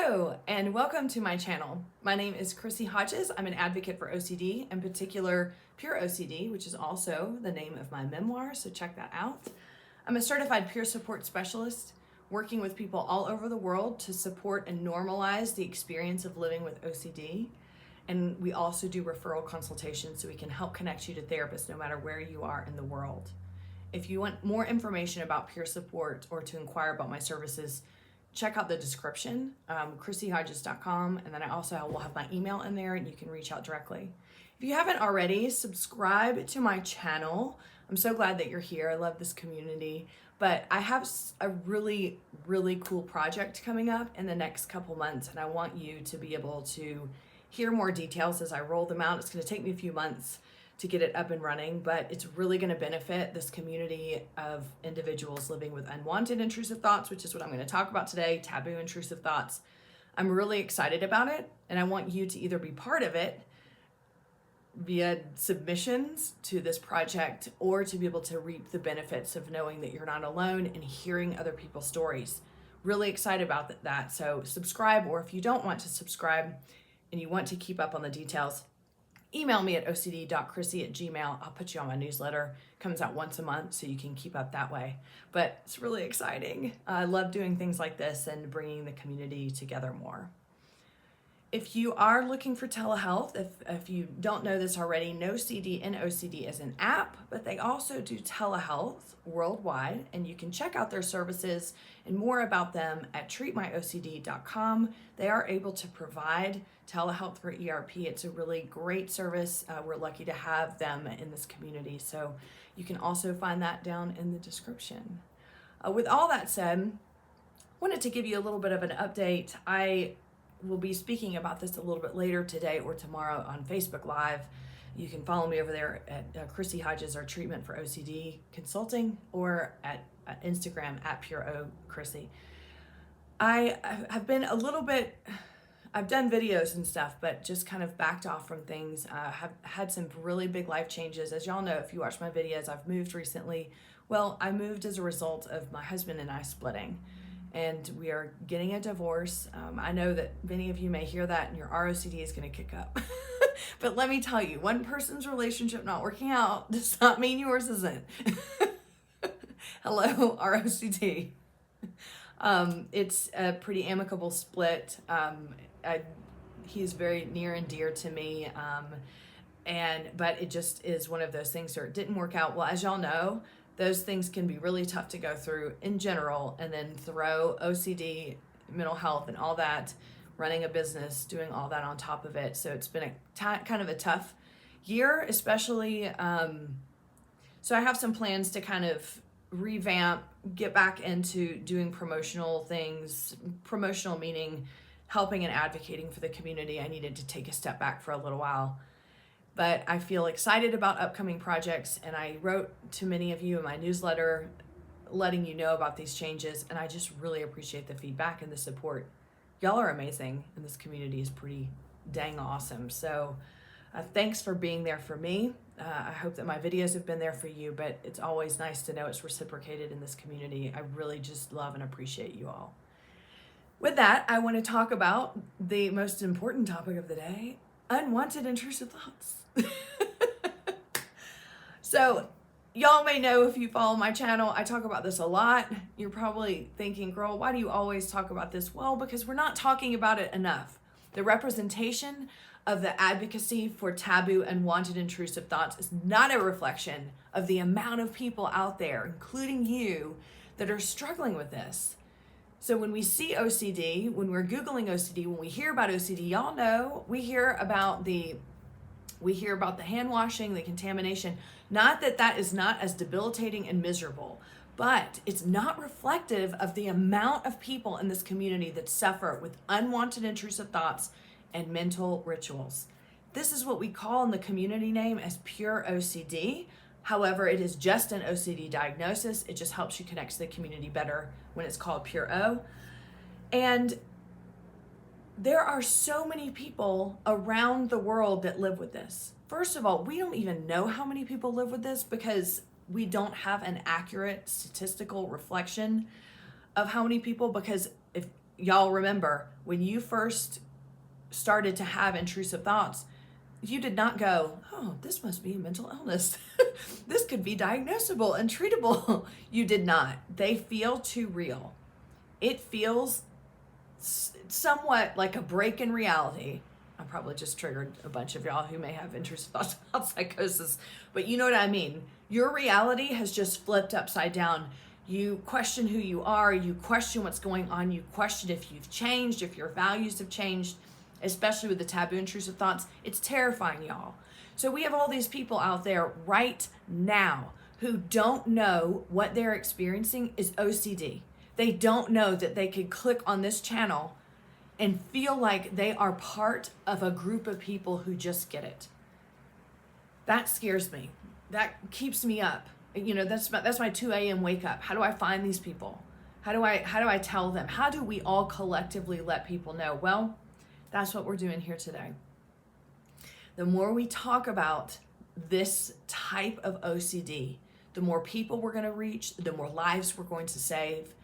Hello, and welcome to my channel. My name is Chrissy Hodges. I'm an advocate for OCD, in particular Pure OCD, which is also the name of my memoir, so check that out. I'm a certified peer support specialist, working with people all over the world to support and normalize the experience of living with OCD. And we also do referral consultations so we can help connect you to therapists no matter where you are in the world. If you want more information about peer support or to inquire about my services, check out the description, chrissyhodges.com, and then I also will have my email in there and you can reach out directly. If you haven't already, subscribe to my channel. I'm so glad that you're here. I love this community, but I have a really, really cool project coming up in the next couple months, and I want you to be able to hear more details as I roll them out. It's going to take me a few months to get it up and running, but it's really going to benefit this community of individuals living with unwanted intrusive thoughts, which is what I'm going to talk about today, taboo intrusive thoughts. I'm really excited about it, and I want you to either be part of it via submissions to this project or to be able to reap the benefits of knowing that you're not alone and hearing other people's stories. Really excited about that. So subscribe, or if you don't want to subscribe and you want to keep up on the details, email me at ocd.chrissy@gmail.com. I'll put you on my newsletter. It comes out once a month so you can keep up that way. But it's really exciting. I love doing things like this and bringing the community together more. If you are looking for telehealth, if you don't know this already, NoCD and OCD is an app, but they also do telehealth worldwide, and you can check out their services and more about them at treatmyocd.com. They are able to provide telehealth for ERP. It's a really great service. We're lucky to have them in this community, so you can also find that down in the description. With all that said, I wanted to give you a little bit of an update. I will be speaking about this a little bit later today or tomorrow on Facebook Live. You can follow me over there at Chrissy Hodges, or Treatment for OCD Consulting, or at Instagram at PureOChrissy. I have been a little bit, I've done videos and stuff, but just kind of backed off from things. Have had some really big life changes. As y'all know, if you watch my videos, I've moved recently. Well, I moved as a result of my husband and I splitting, and we are getting a divorce. I know that many of you may hear that and your ROCD is going to kick up. But let me tell you, one person's relationship not working out does not mean yours isn't. Hello, ROCD. It's a pretty amicable split. He's very near and dear to me. But it just is one of those things where it didn't work out. Well, as y'all know, those things can be really tough to go through in general, and then throw OCD, mental health, and all that, running a business, doing all that on top of it. So it's been kind of a tough year, especially. So I have some plans to kind of revamp, get back into doing promotional things. Promotional meaning helping and advocating for the community. I needed to take a step back for a little while. But I feel excited about upcoming projects, and I wrote to many of you in my newsletter letting you know about these changes, and I just really appreciate the feedback and the support. Y'all are amazing, and this community is pretty dang awesome. So thanks for being there for me. I hope that my videos have been there for you, but it's always nice to know it's reciprocated in this community. I really just love and appreciate you all. With that, I want to talk about the most important topic of the day: unwanted intrusive thoughts. So y'all may know, if you follow my channel, I talk about this a lot. You're probably thinking, girl, why do you always talk about this? Well, because we're not talking about it enough. The representation of the advocacy for taboo and unwanted intrusive thoughts is not a reflection of the amount of people out there, including you, that are struggling with this. So when we see OCD, when we're Googling OCD, when we hear about OCD, y'all know we hear about the hand washing, the contamination. Not that that is not as debilitating and miserable, but it's not reflective of the amount of people in this community that suffer with unwanted intrusive thoughts and mental rituals. This is what we call in the community name as pure OCD. However, it is just an OCD diagnosis. It just helps you connect to the community better when it's called pure O. And there are so many people around the world that live with this. First of all, we don't even know how many people live with this because we don't have an accurate statistical reflection of how many people, because if y'all remember when you first started to have intrusive thoughts, you did not go, oh, this must be a mental illness. This could be diagnosable and treatable. You did not. They feel too real. It feels somewhat like a break in reality. I probably just triggered a bunch of y'all who may have intrusive thoughts about psychosis, but you know what I mean. Your reality has just flipped upside down. You question who you are. You question what's going on. You question if you've changed, if your values have changed, especially with the taboo intrusive thoughts. It's terrifying, y'all. So we have all these people out there right now who don't know what they're experiencing is OCD. They don't know that they could click on this channel and feel like they are part of a group of people who just get it. That scares me. That keeps me up. You know, that's my 2 a.m. wake up. How do I find these people? How do I tell them? How do we all collectively let people know? Well, that's what we're doing here today. The more we talk about this type of OCD, the more people we're going to reach, the more lives we're going to save,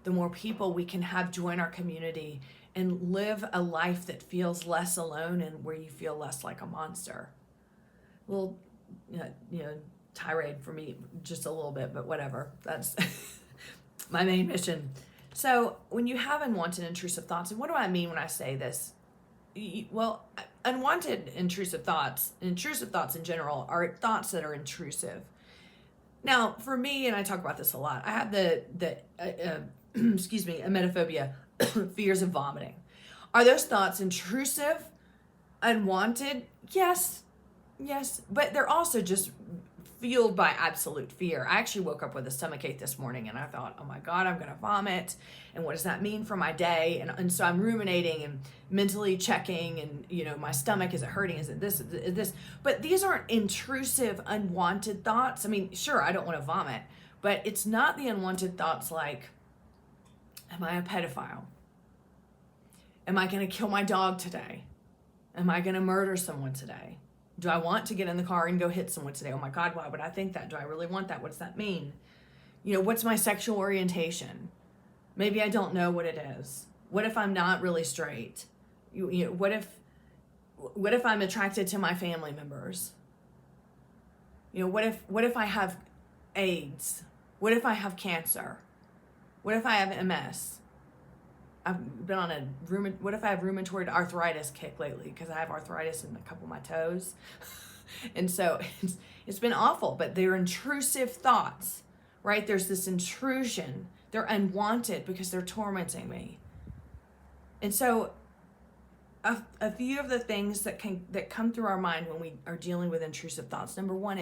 the more people we can have join our community and live a life that feels less alone and where you feel less like a monster. Well, tirade for me just a little bit, but whatever. That's my main mission. So when you have unwanted intrusive thoughts, and what do I mean when I say this? Well, unwanted intrusive thoughts in general are thoughts that are intrusive. Now, for me, and I talk about this a lot, I have emetophobia, fears of vomiting. Are those thoughts intrusive, unwanted? Yes, but they're also just fueled by absolute fear. I actually woke up with a stomachache this morning and I thought, oh my God, I'm gonna vomit. And what does that mean for my day? And so I'm ruminating and mentally checking and, my stomach, is it hurting? Is it this? Is this? But these aren't intrusive, unwanted thoughts. I mean, sure, I don't want to vomit, but it's not the unwanted thoughts like, am I a pedophile? Am I gonna kill my dog today? Am I gonna murder someone today? Do I want to get in the car and go hit someone today? Oh my God, why would I think that? Do I really want that? What does that mean? What's my sexual orientation? Maybe I don't know what it is. What if I'm not really straight? What if I'm attracted to my family members? What if I have AIDS? What if I have cancer? What if I have MS? I've been on what if I have rheumatoid arthritis kick lately because I have arthritis in a couple of my toes. And so it's been awful, but they're intrusive thoughts, right? There's this intrusion. They're unwanted because they're tormenting me. And so a few of the things that come through our mind when we are dealing with intrusive thoughts. Number one,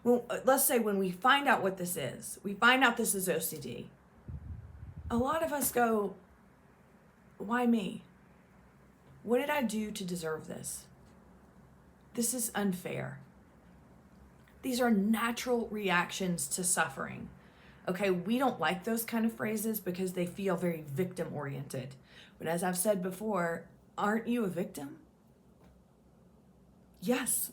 let's say when we find out what this is, we find out this is OCD. A lot of us go, why me? What did I do to deserve this? This is unfair. These are natural reactions to suffering. Okay, we don't like those kind of phrases because they feel very victim-oriented. But as I've said before, aren't you a victim? Yes.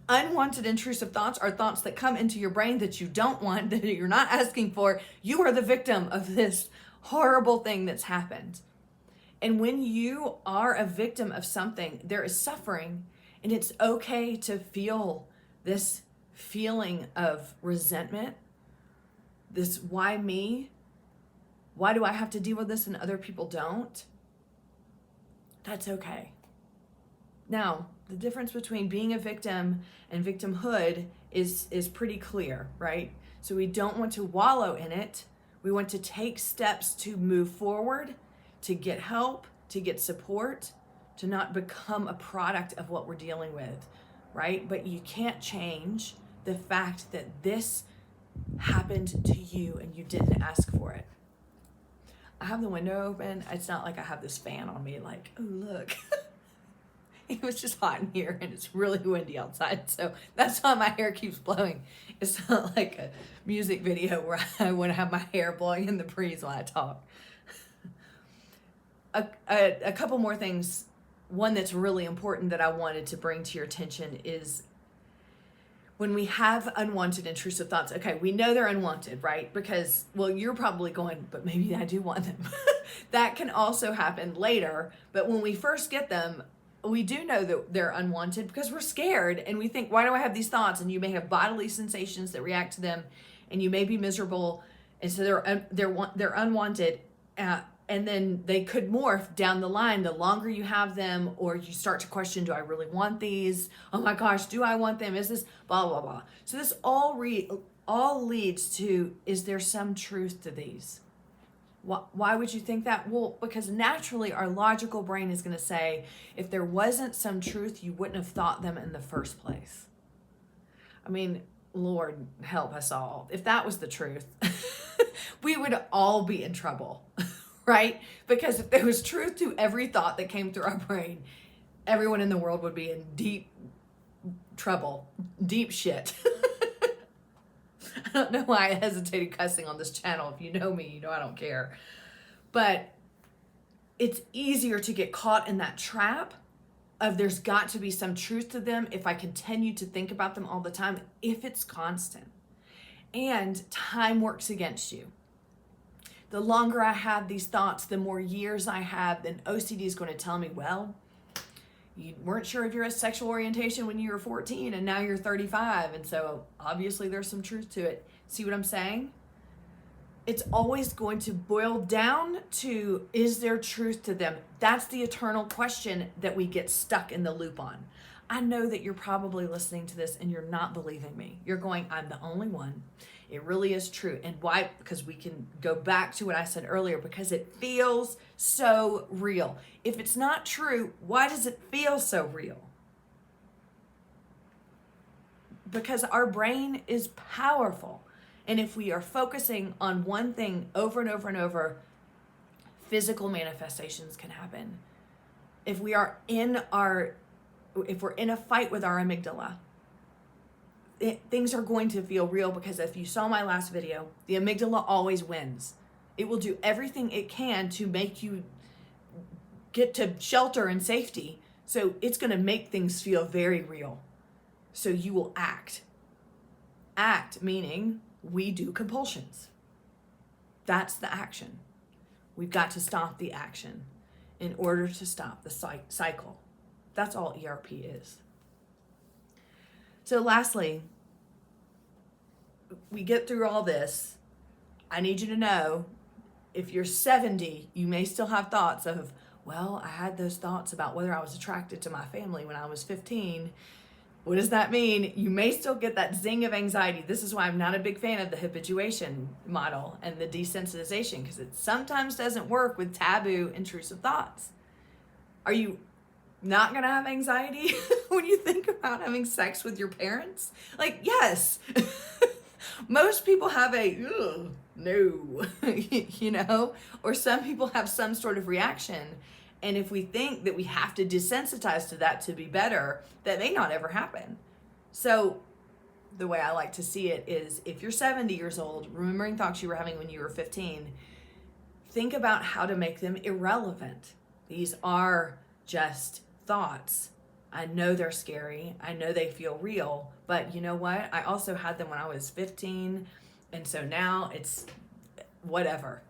Unwanted intrusive thoughts are thoughts that come into your brain that you don't want, that you're not asking for. You are the victim of this horrible thing that's happened. And when you are a victim of something, there is suffering, and it's okay to feel this feeling of resentment, this why me? Why do I have to deal with this and other people don't? That's okay. Now, the difference between being a victim and victimhood is pretty clear, right? So we don't want to wallow in it. We want to take steps to move forward, to get help, to get support, to not become a product of what we're dealing with, right? But you can't change the fact that this happened to you and you didn't ask for it. I have the window open. It's not like I have this fan on me like, oh, look. It was just hot in here and it's really windy outside. So that's why my hair keeps blowing. It's not like a music video where I want to have my hair blowing in the breeze while I talk. A couple more things. One that's really important that I wanted to bring to your attention is when we have unwanted intrusive thoughts, okay, we know they're unwanted, right? Because, well, you're probably going, but maybe I do want them. That can also happen later. But when we first get them, we do know that they're unwanted because we're scared and we think, why do I have these thoughts? And you may have bodily sensations that react to them, and you may be miserable. And so they're unwanted. And then they could morph down the line the longer you have them, or you start to question, do I really want these? Oh my gosh, do I want them? Is this blah, blah, blah. So this all leads to, is there some truth to these? Why would you think that? Well, because naturally our logical brain is going to say, if there wasn't some truth, you wouldn't have thought them in the first place. I mean, Lord help us all. If that was the truth, we would all be in trouble, right? Because if there was truth to every thought that came through our brain, everyone in the world would be in deep trouble, deep shit. I don't know why I hesitated cussing on this channel. If you know me, you know I don't care. But it's easier to get caught in that trap of there's got to be some truth to them if I continue to think about them all the time, if it's constant. And time works against you. The longer I have these thoughts, the more years I have, then OCD is going to tell me, well, you weren't sure of your sexual orientation when you were 14 and now you're 35. And so obviously there's some truth to it. See what I'm saying? It's always going to boil down to, is there truth to them? That's the eternal question that we get stuck in the loop on. I know that you're probably listening to this and you're not believing me. You're going, I'm the only one. It really is true. And why? Because we can go back to what I said earlier, because it feels so real. If it's not true, why does it feel so real? Because our brain is powerful. And if we are focusing on one thing over and over and over, physical manifestations can happen. If we're in a fight with our amygdala, things are going to feel real, because if you saw my last video, the amygdala always wins. It will do everything it can to make you get to shelter and safety. So it's going to make things feel very real. So you will act. Act meaning we do compulsions. That's the action. We've got to stop the action in order to stop the cycle. That's all ERP is. So lastly, we get through all this. I need you to know, if you're 70, you may still have thoughts of, well, I had those thoughts about whether I was attracted to my family when I was 15. What does that mean? You may still get that zing of anxiety. This is why I'm not a big fan of the habituation model and the desensitization, because it sometimes doesn't work with taboo, intrusive thoughts. Are you not going to have anxiety when you think about having sex with your parents? Like, yes. Most people have no, you know, or some people have some sort of reaction. And if we think that we have to desensitize to that to be better, that may not ever happen. So the way I like to see it is, if you're 70 years old, remembering thoughts you were having when you were 15, think about how to make them irrelevant. These are just thoughts. I know they're scary. I know they feel real, but you know what? I also had them when I was 15. And so now it's whatever.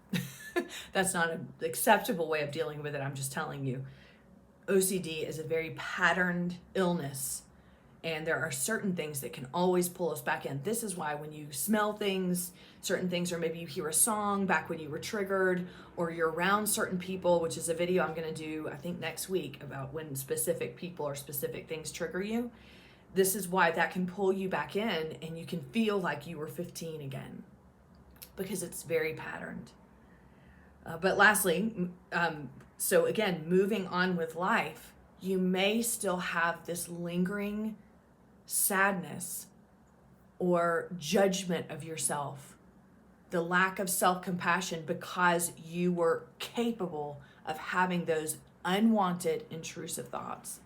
That's not an acceptable way of dealing with it. I'm just telling you. OCD is a very patterned illness, and there are certain things that can always pull us back in. This is why when you smell things, certain things, or maybe you hear a song back when you were triggered, or you're around certain people, which is a video I'm going to do, I think, next week about when specific people or specific things trigger you. This is why that can pull you back in, and you can feel like you were 15 again, because it's very patterned. But lastly, so again, moving on with life, you may still have this lingering sadness or judgment of yourself, the lack of self-compassion, because you were capable of having those unwanted, intrusive thoughts.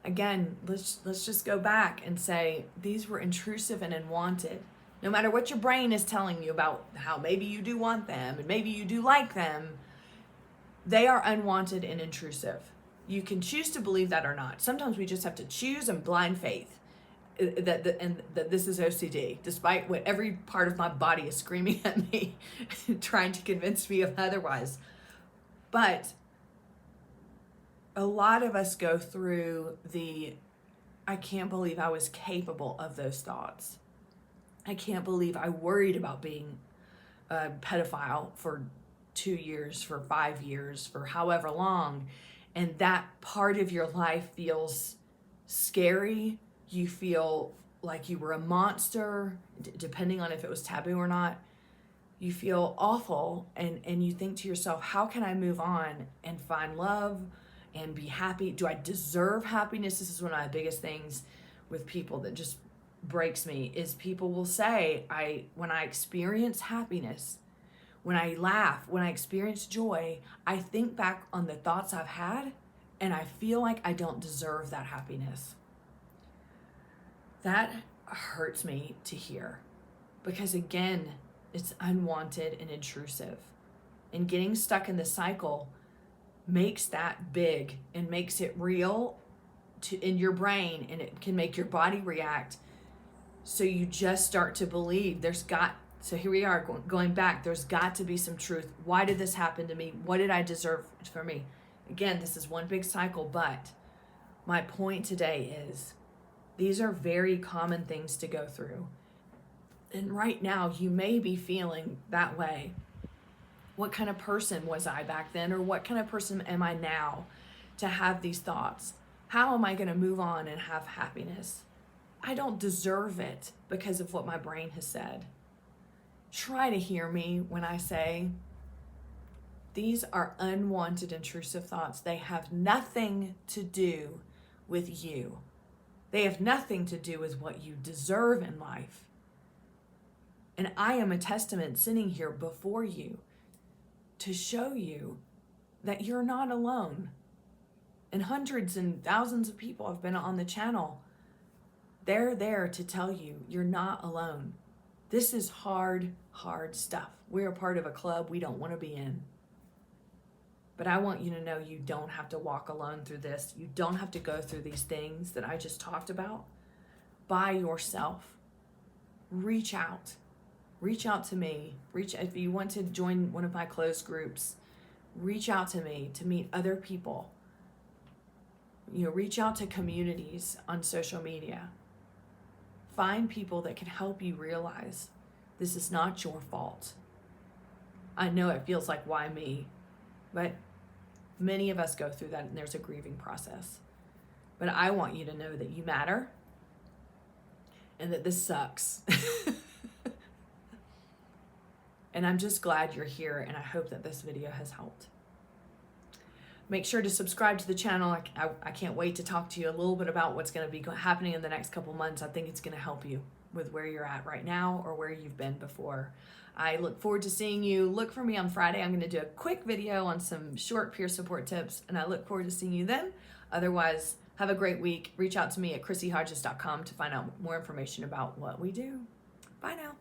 Again, let's just go back and say these were intrusive and unwanted. No matter what your brain is telling you about how maybe you do want them and maybe you do like them, they are unwanted and intrusive. You can choose to believe that or not. Sometimes we just have to choose and blind faith. and that this is OCD, despite what every part of my body is screaming at me, trying to convince me of otherwise. But a lot of us go through I can't believe I was capable of those thoughts. I can't believe I worried about being a pedophile for 2 years, for 5 years, for however long. And that part of your life feels scary. You feel like you were a monster, depending on if it was taboo or not. You feel awful, and you think to yourself, how can I move on and find love and be happy? Do I deserve happiness? This is one of my biggest things with people that just breaks me, is people will say, when I experience happiness, when I laugh, when I experience joy, I think back on the thoughts I've had, and I feel like I don't deserve that happiness. That hurts me to hear, because again, it's unwanted and intrusive. And getting stuck in the cycle makes that big and makes it real in your brain, and it can make your body react. So you just start to believe so here we are going back. There's got to be some truth. Why did this happen to me? What did I deserve for me? Again, this is one big cycle, but my point today is these are very common things to go through. And right now you may be feeling that way. What kind of person was I back then? Or what kind of person am I now to have these thoughts? How am I going to move on and have happiness? I don't deserve it because of what my brain has said. Try to hear me when I say these are unwanted, intrusive thoughts. They have nothing to do with you. They have nothing to do with what you deserve in life. And I am a testament sitting here before you to show you that you're not alone. And hundreds and thousands of people have been on the channel. They're there to tell you you're not alone. This is hard, hard stuff. We're a part of a club we don't want to be in. But I want you to know you don't have to walk alone through this. You don't have to go through these things that I just talked about by yourself. Reach out. Reach out to me. If you want to join one of my closed groups, reach out to me to meet other people. Reach out to communities on social media. Find people that can help you realize this is not your fault. I know it feels like, why me? But many of us go through that, and there's a grieving process. But I want you to know that you matter and that this sucks. And I'm just glad you're here, and I hope that this video has helped. Make sure to subscribe to the channel. I can't wait to talk to you a little bit about what's going to be happening in the next couple months. I think it's going to help you with where you're at right now or where you've been before. I look forward to seeing you. Look for me on Friday. I'm going to do a quick video on some short peer support tips, and I look forward to seeing you then. Otherwise, have a great week. Reach out to me at chrissyhodges.com to find out more information about what we do. Bye now.